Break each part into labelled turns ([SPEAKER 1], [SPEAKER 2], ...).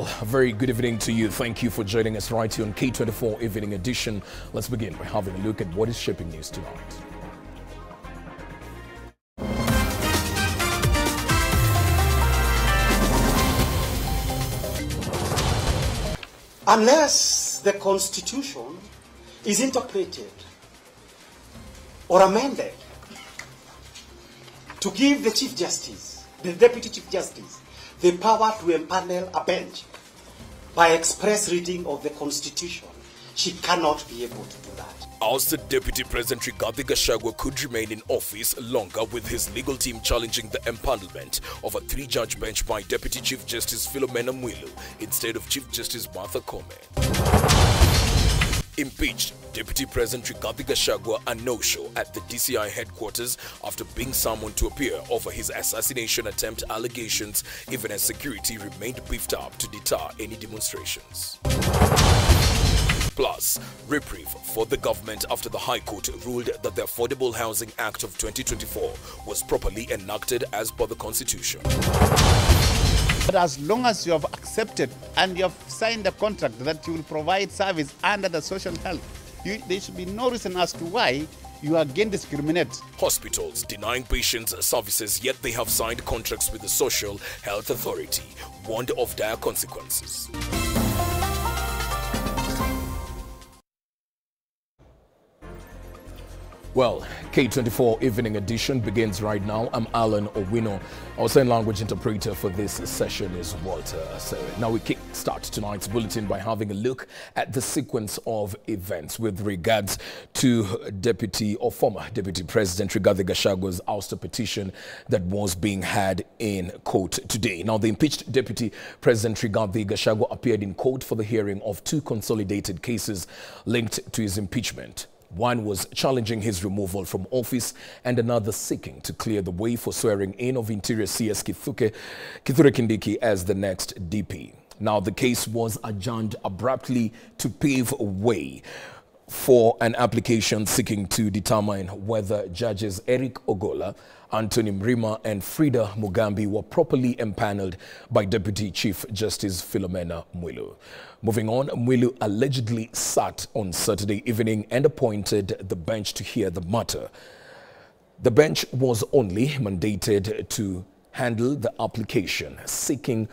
[SPEAKER 1] Well, a very good evening to you. Thank you for joining us right here on K24 Evening Edition. Let's begin by having a look at what is shaping news tonight.
[SPEAKER 2] Unless the Constitution is interpreted or amended to give the Chief Justice, the Deputy Chief Justice, the power to empanel a bench by express reading of the Constitution, she cannot be able to do that.
[SPEAKER 1] Ousted Deputy President Rigathi Gachagua could remain in office longer, with his legal team challenging the empanelment of a three-judge bench by Deputy Chief Justice Philomena Mwilu instead of Chief Justice Martha Koome. Impeached Deputy President Rigathi Gachagua a no-show at the DCI headquarters after being summoned to appear over his assassination attempt allegations, even as security remained beefed up to deter any demonstrations. Plus, reprieve for the government after the High Court ruled that the Affordable Housing Act of 2024 was properly enacted as per the Constitution.
[SPEAKER 3] But as long as you have accepted and you have signed a contract that you will provide service under the social health, there should be no reason as to why you again discriminate.
[SPEAKER 1] Hospitals denying patients services, yet they have signed contracts with the Social Health Authority, warned of dire consequences. Well, K24 Evening Edition begins right now. I'm Alan Owino. Our sign language interpreter for this session is Walter. So now we kickstart tonight's bulletin by having a look at the sequence of events with regards to Deputy or former Deputy President Rigathi Gachagua's ouster petition that was being had in court today. Now, the impeached Deputy President Rigathi Gachagua appeared in court for the hearing of two consolidated cases linked to his impeachment. One was challenging his removal from office and another seeking to clear the way for swearing in of Interior CS Kithure Kindiki as the next DP. Now, the case was adjourned abruptly to pave a way for an application seeking to determine whether judges Eric Ogola, Anthony Mrima and Frida Mugambi were properly empaneled by Deputy Chief Justice Philomena Mwilu. Moving on, Mwilu allegedly sat on Saturday evening and appointed the bench to hear the matter. The bench was only mandated to handle the application seeking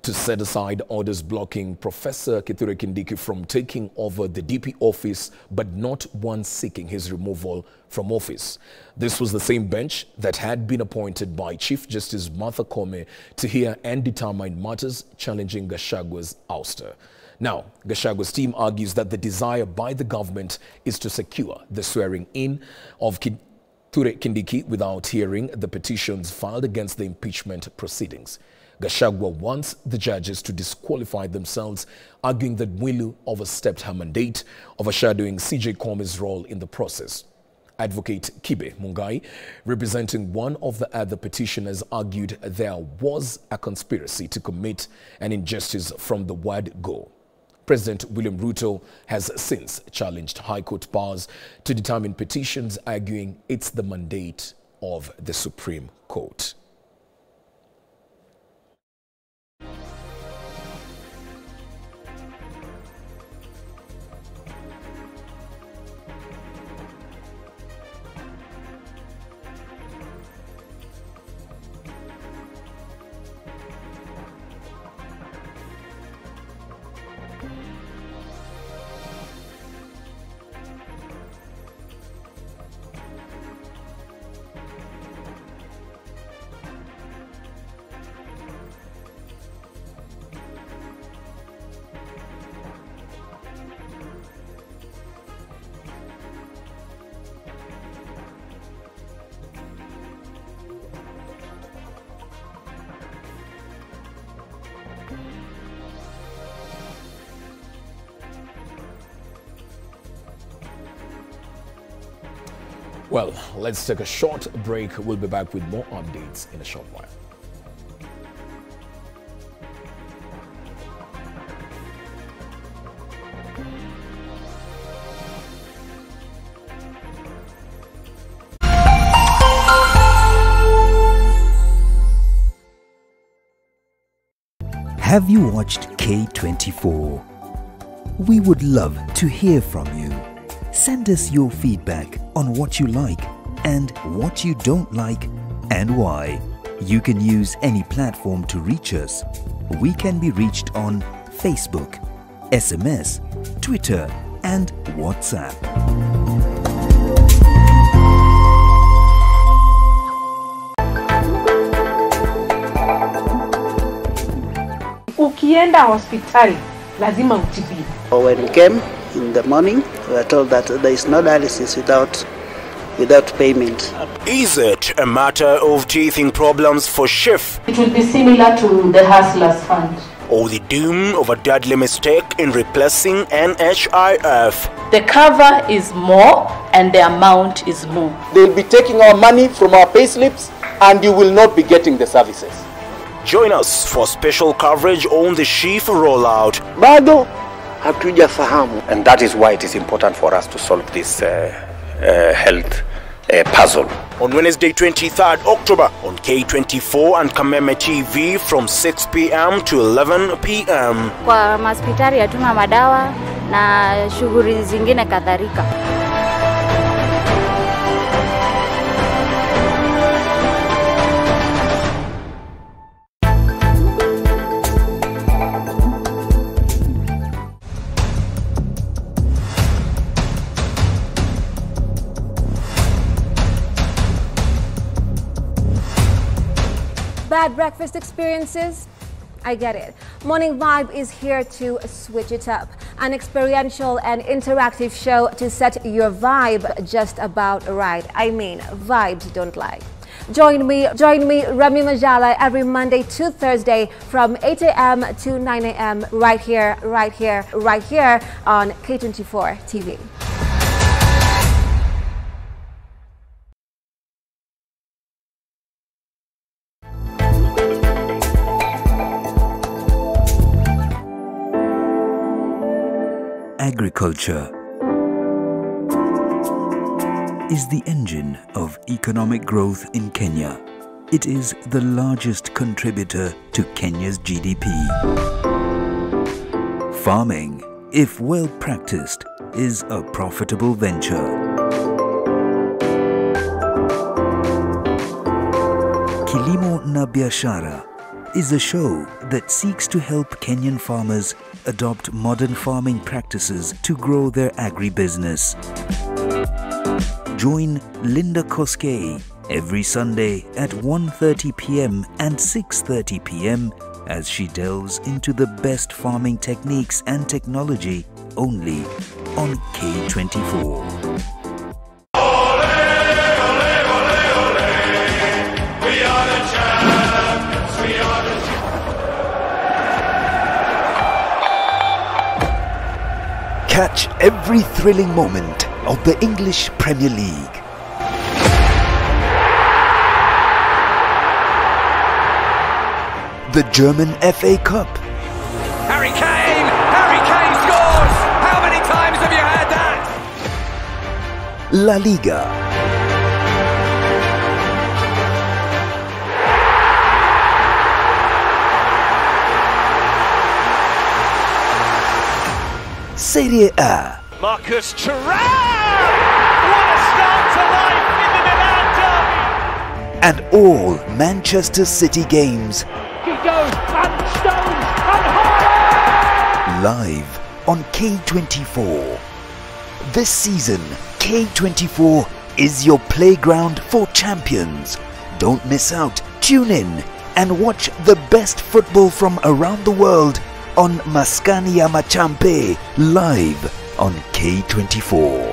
[SPEAKER 1] to set aside orders blocking Professor Kithure Kindiki from taking over the DP office, but not one seeking his removal from office. This was the same bench that had been appointed by Chief Justice Martha Koome to hear and determine matters challenging Gachagua's ouster. Now, Gachagua's team argues that the desire by the government is to secure the swearing in of Kithure Kindiki without hearing the petitions filed against the impeachment proceedings. Gachagua wants the judges to disqualify themselves, arguing that Mwilu overstepped her mandate, overshadowing CJ Koome's role in the process. Advocate Kibe Mungai, representing one of the other petitioners, argued there was a conspiracy to commit an injustice from the word go. President William Ruto has since challenged High Court powers to determine petitions, arguing it's the mandate of the Supreme Court. Well, let's take a short break. We'll be back with more updates in a short while.
[SPEAKER 4] Have you watched K24? We would love to hear from you. Send us your feedback on what you like and what you don't like and why. You can use any platform to reach us. We can be reached on Facebook, SMS, Twitter and WhatsApp.
[SPEAKER 5] Ukienda hospitali lazima utibiwe.
[SPEAKER 6] When we came in the morning, we were told that there is no dialysis without payment.
[SPEAKER 7] Is it a matter of teething problems for Chef?
[SPEAKER 5] It will be similar to the Hustlers Fund.
[SPEAKER 7] Or the doom of a deadly mistake in replacing NHIF?
[SPEAKER 8] The cover is more and the amount is more.
[SPEAKER 9] They'll be taking our money from our payslips and you will not be getting the services.
[SPEAKER 7] Join us for special coverage on the Chief rollout.
[SPEAKER 6] Bado hatujafahamu.
[SPEAKER 10] And that is why it is important for us to solve this health puzzle.
[SPEAKER 7] On Wednesday 23rd October on K24 and Kameme TV from 6 p.m. to 11 p.m.
[SPEAKER 11] Kwa hospitali hatuna madawa na shughuli zingine kadhalika.
[SPEAKER 12] Bad breakfast experiences? I get it. Morning Vibe is here to switch it up. An experiential and interactive show to set your vibe just about right. I mean, vibes don't lie. Join me, Rami Majala, every Monday to Thursday from 8 a.m. to 9 a.m. right here on K24 TV.
[SPEAKER 4] Agriculture is the engine of economic growth in Kenya. It is the largest contributor to Kenya's GDP. Farming, if well practiced, is a profitable venture. Kilimo na Biashara is a show that seeks to help Kenyan farmers adopt modern farming practices to grow their agribusiness. Join Linda Koskei every Sunday at 1:30 p.m. and 6:30 p.m. as she delves into the best farming techniques and technology only on K24. Catch every thrilling moment of the English Premier League. The German FA Cup.
[SPEAKER 13] Harry Kane scores! How many times have you heard that?
[SPEAKER 4] La Liga. Serie A.
[SPEAKER 13] Marcus Thuram! What a start to life in the Milan derby!
[SPEAKER 4] And all Manchester City games.
[SPEAKER 13] He goes and stones and high!
[SPEAKER 4] Live on K24. This season, K24 is your playground for champions. Don't miss out. Tune in and watch the best football from around the world on Maskani ya Machampe live on K24.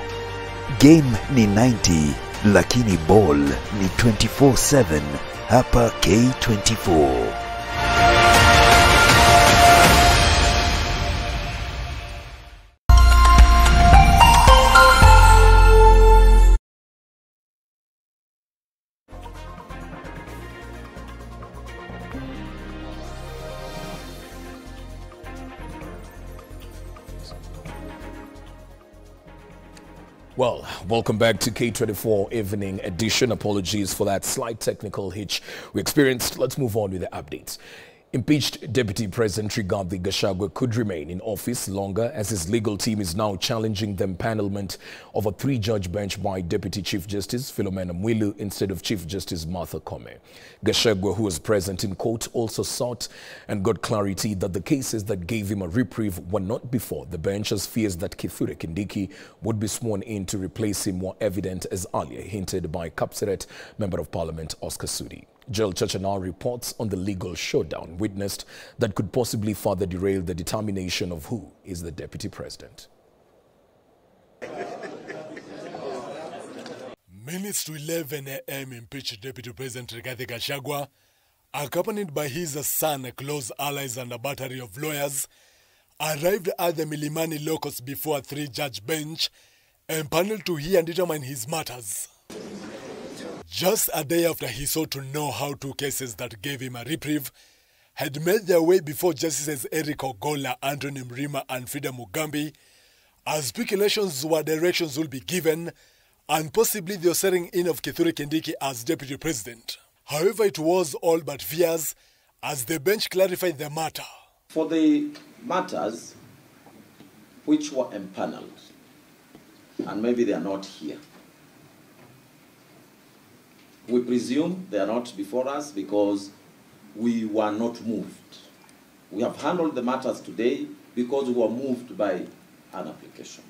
[SPEAKER 4] Game ni 90 lakini ball ni 24/7 hapa K24.
[SPEAKER 1] Well, welcome back to K24 Evening Edition. Apologies for that slight technical hitch we experienced. Let's move on with the updates. Impeached Deputy President Rigathi Gachagua could remain in office longer as his legal team is now challenging the empanelment of a 3-judge bench by Deputy Chief Justice Philomena Mwilu instead of Chief Justice Martha Koome. Gachagua, who was present in court, also sought and got clarity that the cases that gave him a reprieve were not before the bench, as fears that Kithure Kindiki would be sworn in to replace him were evident, as earlier hinted by Kapseret Member of Parliament Oscar Sudi. Joel Chacha now reports on the legal showdown witnessed that could possibly further derail the determination of who is the deputy president.
[SPEAKER 14] Minutes to 11 a.m. impeached Deputy President Rigathi Gachagua, accompanied by his son, close allies and a battery of lawyers, arrived at the Milimani locus before a 3-judge bench, empaneled to hear and determine his matters. Just a day after he sought to know how 2 cases that gave him a reprieve had made their way before Justices Eric Ogola, Anthony Mrima and Frida Mugambi, as speculations were directions will be given and possibly the ushering in of Kithure Kindiki as Deputy President. However, it was all but fears as the bench clarified the matter.
[SPEAKER 15] For the matters which were empaneled, and maybe they are not here, we presume they are not before us because we were not moved. We have handled the matters today because we were moved by an application.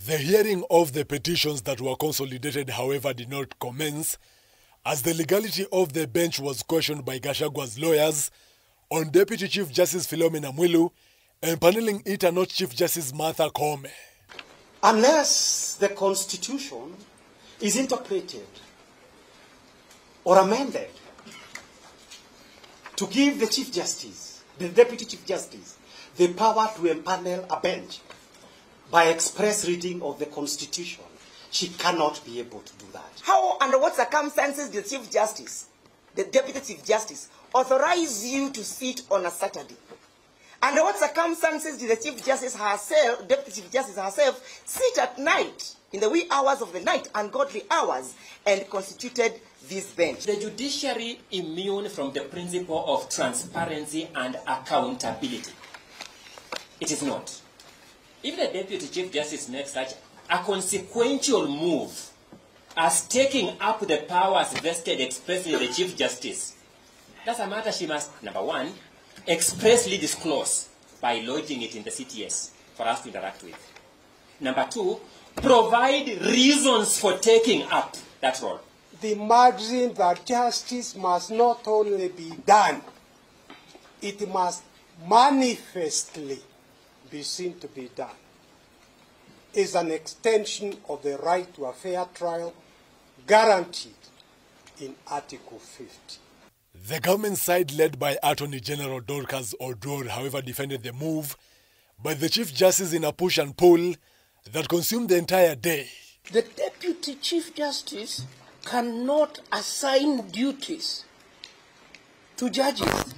[SPEAKER 14] The hearing of the petitions that were consolidated, however, did not commence, as the legality of the bench was questioned by Gachagua's lawyers on Deputy Chief Justice Philomena Mwilu, empaneling it and not Chief Justice Martha Koome.
[SPEAKER 2] Unless the Constitution is interpreted or amended to give the Chief Justice, the Deputy Chief Justice, the power to empanel a bench by express reading of the Constitution, she cannot be able to do that.
[SPEAKER 16] How, under what circumstances, the Chief Justice, the Deputy Chief Justice, authorize you to sit on a Saturday? Under what circumstances did the Chief Justice herself, Deputy Chief Justice herself, sit at night, in the wee hours of the night, ungodly hours, and constituted this bench?
[SPEAKER 17] The judiciary immune from the principle of transparency and accountability. It is not. If the Deputy Chief Justice makes such a consequential move as taking up the powers vested expressly in the Chief Justice, that's a matter she must, number one, expressly disclose by lodging it in the CTS for us to interact with. Number two, provide reasons for taking up that role.
[SPEAKER 18] The margin that justice must not only be done, it must manifestly be seen to be done, is an extension of the right to a fair trial guaranteed in Article 50.
[SPEAKER 14] The government side, led by Attorney General Dorcas Oduor, however, defended the move by the Chief Justice in a push and pull that consumed the entire day.
[SPEAKER 19] The Deputy Chief Justice cannot assign duties to judges.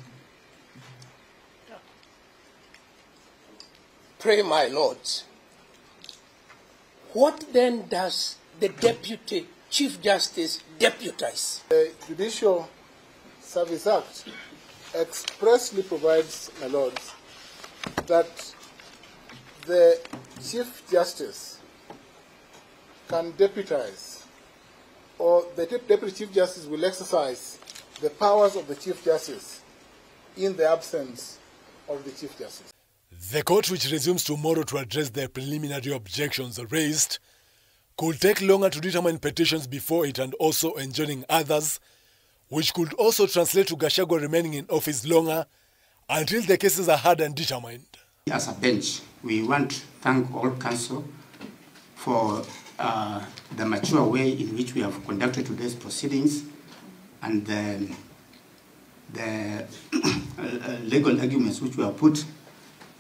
[SPEAKER 19] Pray, my lords, what then does the Deputy Chief Justice deputize?
[SPEAKER 20] The Judicial Service Act expressly provides, my lords, that the Chief Justice can deputize, or the Deputy Chief Justice will exercise the powers of the Chief Justice in the absence of the Chief Justice.
[SPEAKER 14] The court, which resumes tomorrow to address the preliminary objections raised, could take longer to determine petitions before it and also enjoining others, which could also translate to Gachagua remaining in office longer until the cases are heard and determined.
[SPEAKER 21] As a bench, we want to thank all counsel for the mature way in which we have conducted today's proceedings and the legal arguments which we have put.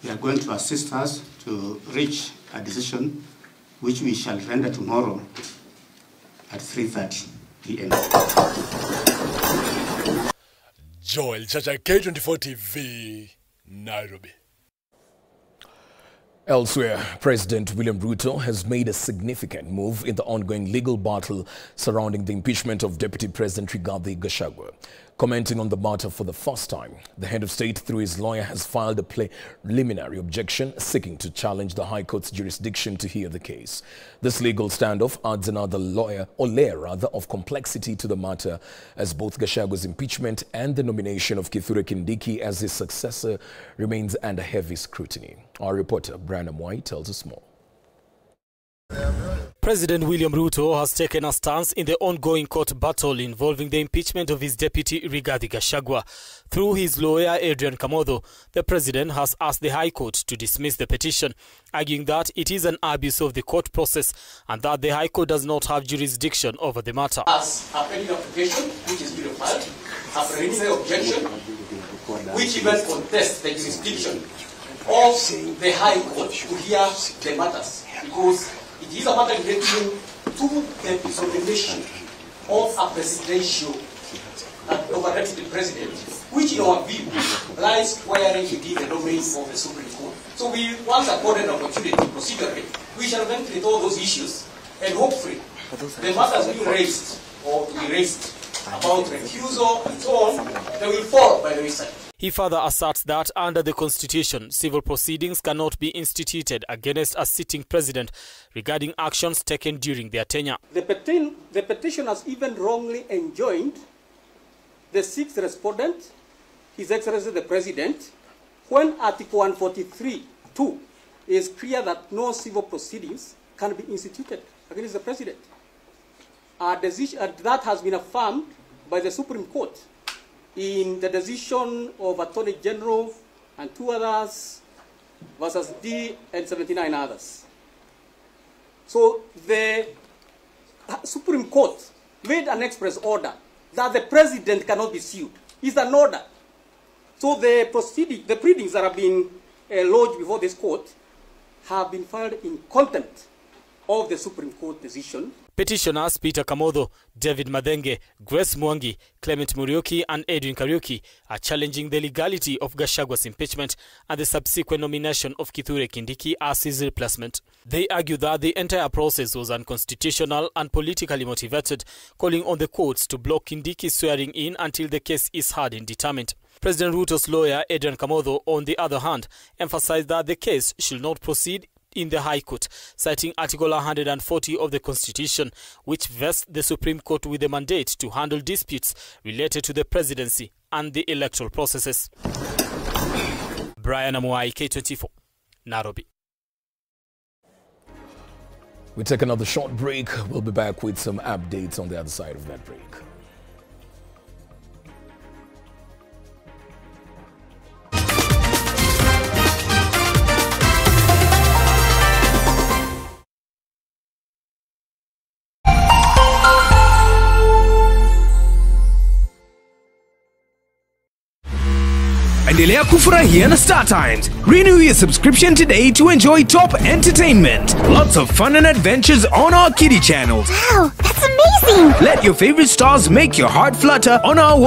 [SPEAKER 21] They are going to assist us to reach a decision which we shall render tomorrow at 3:30 p.m.
[SPEAKER 14] Joel Chacha, K24 TV, Nairobi.
[SPEAKER 1] Elsewhere, President William Ruto has made a significant move in the ongoing legal battle surrounding the impeachment of Deputy President Rigathi Gachagua. Commenting on the matter for the first time, the head of state, through his lawyer, has filed a preliminary objection seeking to challenge the High Court's jurisdiction to hear the case. This legal standoff adds another layer of complexity to the matter, as both Gachagua's impeachment and the nomination of Kithure Kindiki as his successor remains under heavy scrutiny. Our reporter, Brian Amwai, tells us more.
[SPEAKER 3] President William Ruto has taken a stance in the ongoing court battle involving the impeachment of his deputy Rigathi Gachagua. Through his lawyer Adrian Kamotho, the president has asked the High Court to dismiss the petition, arguing that it is an abuse of the court process and that the High Court does not have jurisdiction over the matter.
[SPEAKER 22] As a pending application, which is being filed, a preliminary objection, which even contests the jurisdiction of the High Court to hear the matters, because it is a matter relating to the exoneration of a presidential overrepresented president, which in our view lies where it is the domain of the Supreme Court. So we once accorded an opportunity procedurally, we shall ventilate all those issues, and hopefully the matters we raised or to be raised about refusal and so on, they will fall by the wayside.
[SPEAKER 3] He further asserts that under the Constitution, civil proceedings cannot be instituted against a sitting president regarding actions taken during their tenure.
[SPEAKER 23] The petition has even wrongly enjoined the sixth respondent, His Excellency the President, when Article 143(2) is clear that no civil proceedings can be instituted against the President. A decision that has been affirmed by the Supreme Court in the decision of Attorney General and 2 others versus D and 79 others. So the Supreme Court made an express order that the president cannot be sued. It's an order. So the pleadings that have been lodged before this court have been filed in contempt of the Supreme Court decision.
[SPEAKER 3] Petitioners Peter Kamotho, David Madenge, Grace Mwangi, Clement Murioki and Edwin Kariuki are challenging the legality of Gachagua's impeachment and the subsequent nomination of Kithure Kindiki as his replacement. They argue that the entire process was unconstitutional and politically motivated, calling on the courts to block Kindiki's swearing in until the case is heard and determined. President Ruto's lawyer Adrian Kamotho, on the other hand, emphasized that the case should not proceed in the High Court, citing Article 140 of the Constitution, which vests the Supreme Court with the mandate to handle disputes related to the presidency and the electoral processes. Brian Amwai, K24, Nairobi.
[SPEAKER 1] We take another short break. We'll be back with some updates on the other side of that break.
[SPEAKER 24] Endelea kufurahia na Star Times. Renew your subscription today to enjoy top entertainment. Lots of fun and adventures on our kiddie channels.
[SPEAKER 25] Wow, that's amazing!
[SPEAKER 24] Let your favorite stars make your heart flutter on our